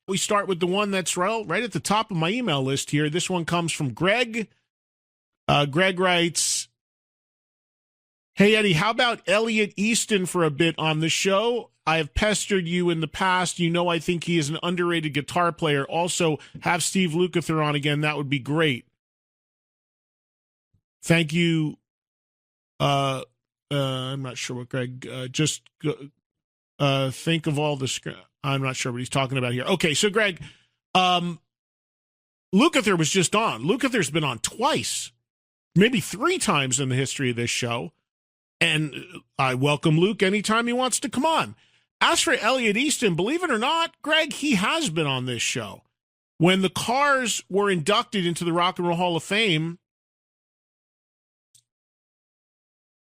We start with the one that's right at the top of my email list here. This one comes from Greg. Greg writes, "Hey, Eddie, how about Elliot Easton for a bit on the show? I have pestered you in the past. You know I think he is an underrated guitar player. Also, have Steve Lukather on again. That would be great. Thank you." I'm not sure what Greg, think of all the, I'm not sure what he's talking about here. Okay, so Greg, Lukather was just on. Lukather's been on twice, maybe 3 times in the history of this show. And I welcome Luke anytime he wants to come on. As for Elliot Easton, believe it or not, Greg, he has been on this show. When the Cars were inducted into the Rock and Roll Hall of Fame,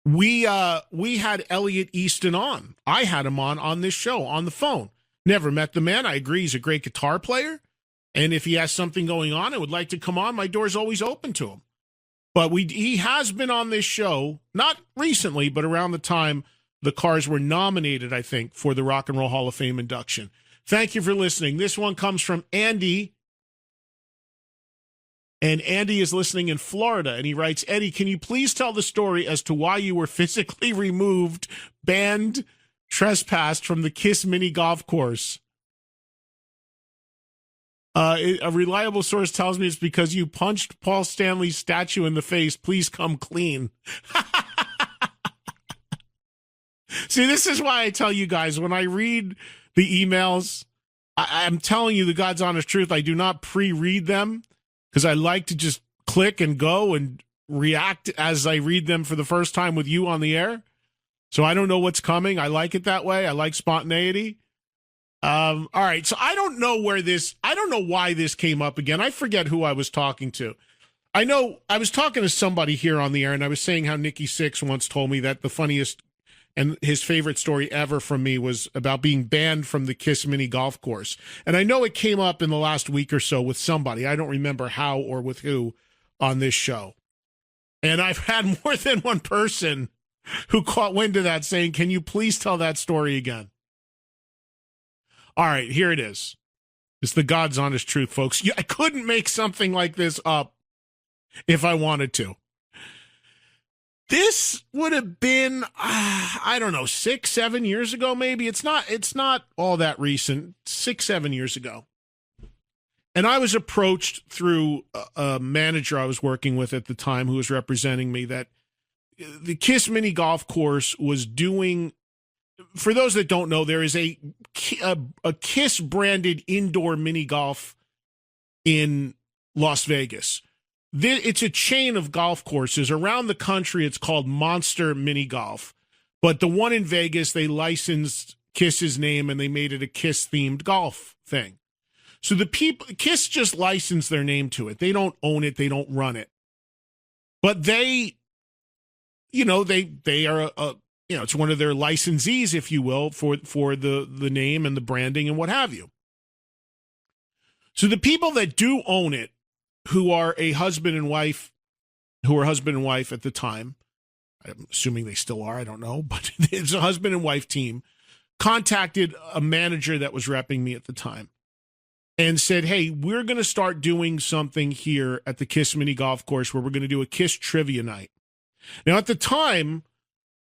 we had Elliot Easton on. I had him on this show on the phone. Never met the man. I agree he's a great guitar player. And if he has something going on and would like to come on, my door's always open to him. But he has been on this show, not recently, but around the time the Cars were nominated, I think, for the Rock and Roll Hall of Fame induction. Thank you for listening. This one comes from Andy. And Andy is listening in Florida, and he writes, "Eddie, can you please tell the story as to why you were physically removed, banned, trespassed from the KISS mini golf course? A reliable source tells me it's because you punched Paul Stanley's statue in the face. Please come clean." See, this is why I tell you guys, when I read the emails, I'm telling you the God's honest truth. I do not pre-read them because I like to just click and go and react as I read them for the first time with you on the air. So I don't know what's coming. I like it that way. I like spontaneity. All right. So I don't know why this came up again. I forget who I was talking to. I know I was talking to somebody here on the air, and I was saying how Nikki Sixx once told me that the funniest and his favorite story ever from me was about being banned from the KISS mini golf course. And I know it came up in the last week or so with somebody. I don't remember how or with who on this show. And I've had more than one person who caught wind of that saying, "Can you please tell that story again?" All right, here it is. It's the God's honest truth, folks. I couldn't make something like this up if I wanted to. This would have been, I don't know, 6, 7 years ago, maybe. It's not all that recent, 6, 7 years ago. And I was approached through a manager I was working with at the time who was representing me that the KISS mini golf course was doing, for those that don't know, there is a KISS branded indoor mini golf in Las Vegas. It's a chain of golf courses around the country. It's called Monster Mini Golf. But the one in Vegas, they licensed KISS's name and they made it a KISS themed golf thing. So the people, KISS just licensed their name to it. They don't own it. They don't run it. But they are it's one of their licensees, if you will, for the name and the branding and what have you. So the people that do own it, who are husband and wife at the time, I'm assuming they still are, I don't know, but it's a husband and wife team, contacted a manager that was repping me at the time and said, "Hey, we're going to start doing something here at the KISS mini golf course where we're going to do a KISS trivia night." Now, at the time,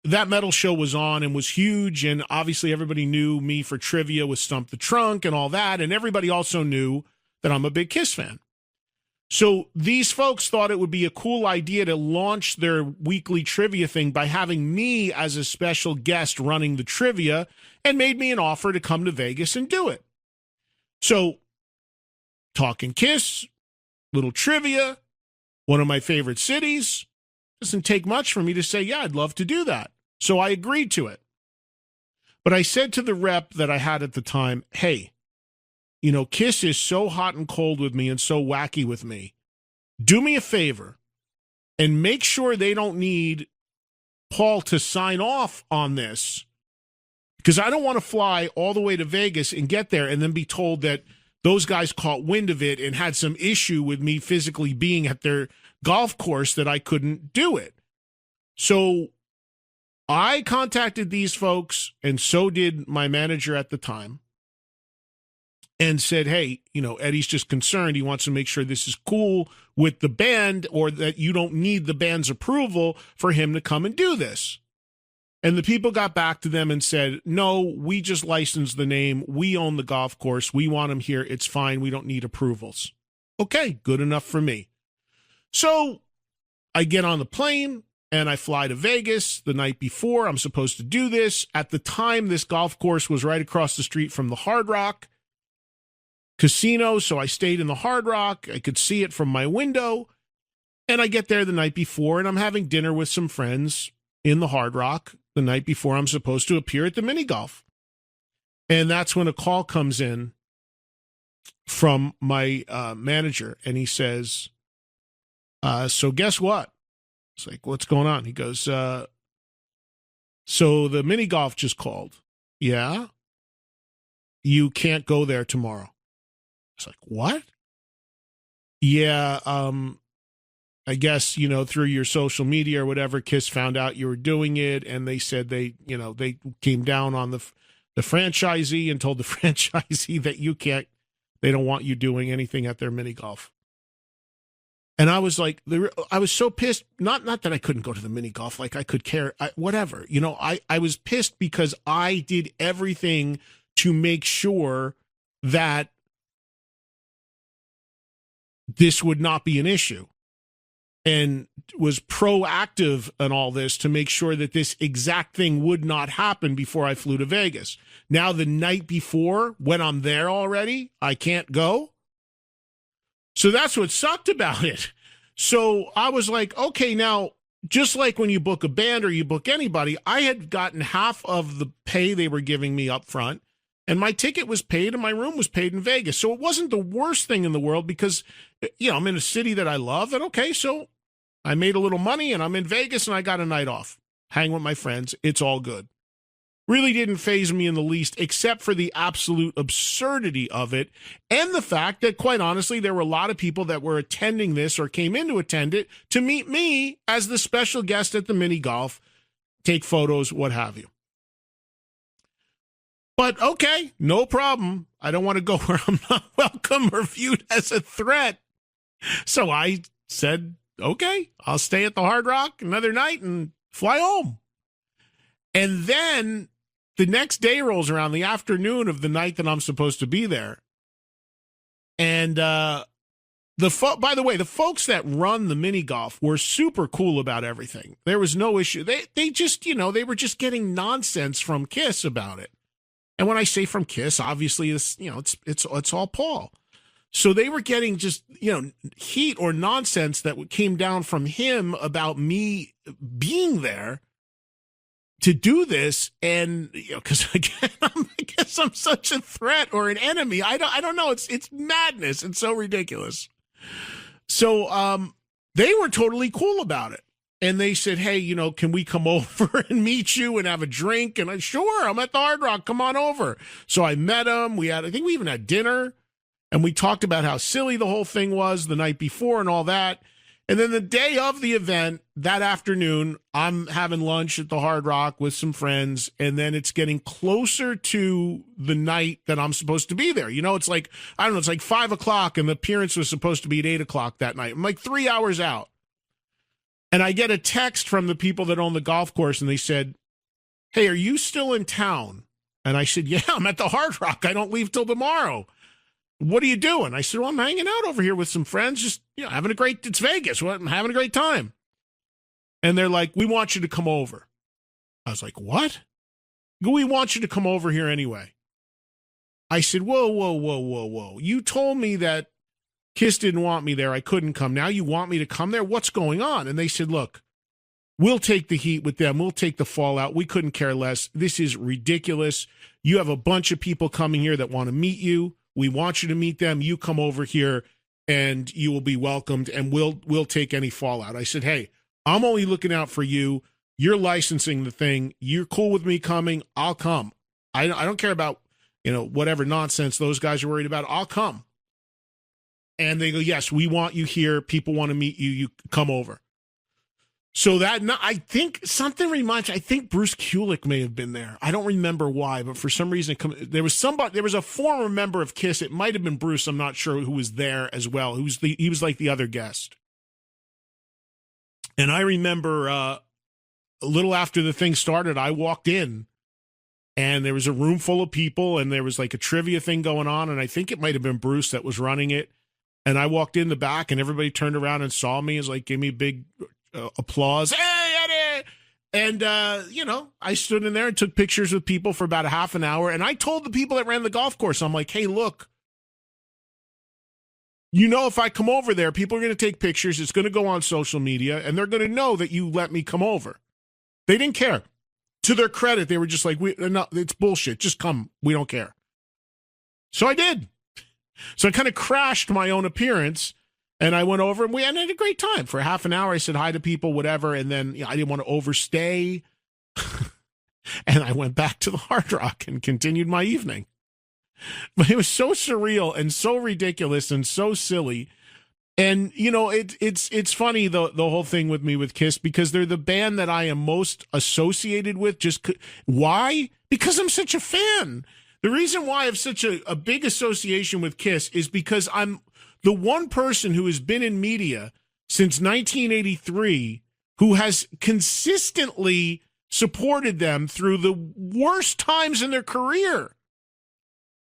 that metal show was on and was huge, and obviously everybody knew me for trivia with Stump the Trunk and all that, and everybody also knew that I'm a big KISS fan. So these folks thought it would be a cool idea to launch their weekly trivia thing by having me as a special guest running the trivia, and made me an offer to come to Vegas and do it. So, talking KISS, little trivia, one of my favorite cities. Doesn't take much for me to say, yeah, I'd love to do that. So I agreed to it. But I said to the rep that I had at the time, "Hey, KISS is so hot and cold with me and so wacky with me. Do me a favor and make sure they don't need Paul to sign off on this, because I don't want to fly all the way to Vegas and get there and then be told that those guys caught wind of it and had some issue with me physically being at their golf course that I couldn't do it." So I contacted these folks, and so did my manager at the time. and said, hey, Eddie's just concerned. He wants to make sure this is cool with the band, or that you don't need the band's approval for him to come and do this. And the people got back to them and said, no, we just licensed the name. We own the golf course. We want him here. It's fine. We don't need approvals. Okay, good enough for me. So I get on the plane and I fly to Vegas the night before. I'm supposed to do this. At the time, this golf course was right across the street from the Hard Rock Casino, so I stayed in the Hard Rock. I could see it from my window. And I get there the night before, and I'm having dinner with some friends in the Hard Rock the night before I'm supposed to appear at the mini golf. And that's when a call comes in from my manager, and he says, so guess what? It's like, what's going on? He goes, so the mini golf just called. Yeah? You can't go there tomorrow. It's like, what? Yeah, I guess, through your social media or whatever, KISS found out you were doing it, and they said they came down on the franchisee and told the franchisee that they don't want you doing anything at their mini golf. And I was like, I was so pissed, not that I couldn't go to the mini golf, like I could care, whatever. I was pissed because I did everything to make sure that this would not be an issue, and was proactive in all this to make sure that this exact thing would not happen before I flew to Vegas. Now, the night before, when I'm there already, I can't go. So that's what sucked about it. So I was like, okay, now, just like when you book a band or you book anybody, I had gotten half of the pay they were giving me up front, and my ticket was paid and my room was paid in Vegas. So it wasn't the worst thing in the world because, I'm in a city that I love. And okay, so I made a little money and I'm in Vegas and I got a night off. Hang with my friends. It's all good. Really didn't faze me in the least, except for the absolute absurdity of it. And the fact that, quite honestly, there were a lot of people that were attending this or came in to attend it to meet me as the special guest at the mini golf, take photos, what have you. But okay, no problem. I don't want to go where I'm not welcome or viewed as a threat. So I said, okay, I'll stay at the Hard Rock another night and fly home. And then the next day rolls around, the afternoon of the night that I'm supposed to be there. And by the way, the folks that run the mini golf were super cool about everything. There was no issue. They just, they were just getting nonsense from KISS about it. And when I say from KISS, obviously it's all Paul. So they were getting just, heat or nonsense that came down from him about me being there to do this. And, because again, I guess I'm such a threat or an enemy. I don't know. It's madness. It's so ridiculous. So they were totally cool about it. And they said, hey, can we come over and meet you and have a drink? And I, sure, I'm at the Hard Rock. Come on over. So I met them. I think we even had dinner. And we talked about how silly the whole thing was the night before and all that. And then the day of the event, that afternoon, I'm having lunch at the Hard Rock with some friends. And then it's getting closer to the night that I'm supposed to be there. It's like, I don't know, it's like 5 o'clock and the appearance was supposed to be at 8 o'clock that night. I'm like 3 hours out. And I get a text from the people that own the golf course, and they said, hey, are you still in town? And I said, yeah, I'm at the Hard Rock. I don't leave till tomorrow. What are you doing? I said, well, I'm hanging out over here with some friends, just, having it's Vegas. I'm having a great time. And they're like, we want you to come over. I was like, what? We want you to come over here anyway. I said, whoa. You told me that KISS didn't want me there. I couldn't come. Now you want me to come there? What's going on? And they said, look, we'll take the heat with them. We'll take the fallout. We couldn't care less. This is ridiculous. You have a bunch of people coming here that want to meet you. We want you to meet them. You come over here and you will be welcomed, and we'll take any fallout. I said, hey, I'm only looking out for you. You're licensing the thing. You're cool with me coming. I'll come. I don't care about, whatever nonsense those guys are worried about. I'll come. And they go, yes, we want you here. People want to meet you. You come over. So that, I think something reminds, I think Bruce Kulick may have been there. I don't remember why, but for some reason, there was a former member of Kiss. It might have been Bruce. I'm not sure who was there as well. He was like the other guest. And I remember a little after the thing started, I walked in and there was a room full of people and there was like a trivia thing going on. And I think it might have been Bruce that was running it. And I walked in the back and everybody turned around and saw me, like, gave me a big applause. Hey, Eddie! And, I stood in there and took pictures with people for about a half an hour. And I told the people that ran the golf course, I'm like, hey, look, if I come over there, people are going to take pictures. It's going to go on social media, and they're going to know that you let me come over. They didn't care. To their credit, they were just like, no, it's bullshit. Just come. We don't care. So I did. So I kind of crashed my own appearance, and I went over, and we had a great time. For half an hour, I said hi to people, whatever, and then I didn't want to overstay. And I went back to the Hard Rock and continued my evening. But it was so surreal and so ridiculous and so silly. And, it's funny, the whole thing with me with Kiss, because they're the band that I am most associated with. Why? Because I'm such a fan. The reason why I have such a big association with Kiss is because I'm the one person who has been in media since 1983 who has consistently supported them through the worst times in their career.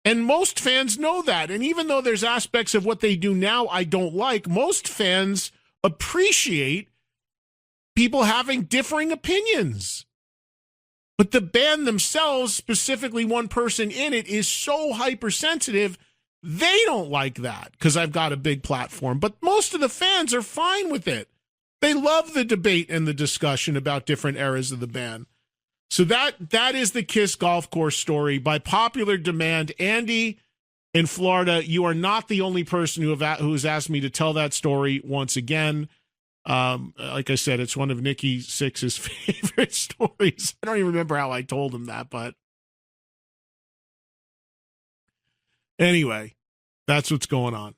And most fans know that. And even though there's aspects of what they do now I don't like, most fans appreciate people having differing opinions. But the band themselves, specifically one person in it, is so hypersensitive, they don't like that because I've got a big platform. But most of the fans are fine with it. They love the debate and the discussion about different eras of the band. So that is the Kiss golf course story. By popular demand, Andy in Florida, you are not the only person who has asked me to tell that story once again. Like I said, it's one of Nikki Sixx's favorite stories. I don't even remember how I told him that, but anyway, that's what's going on.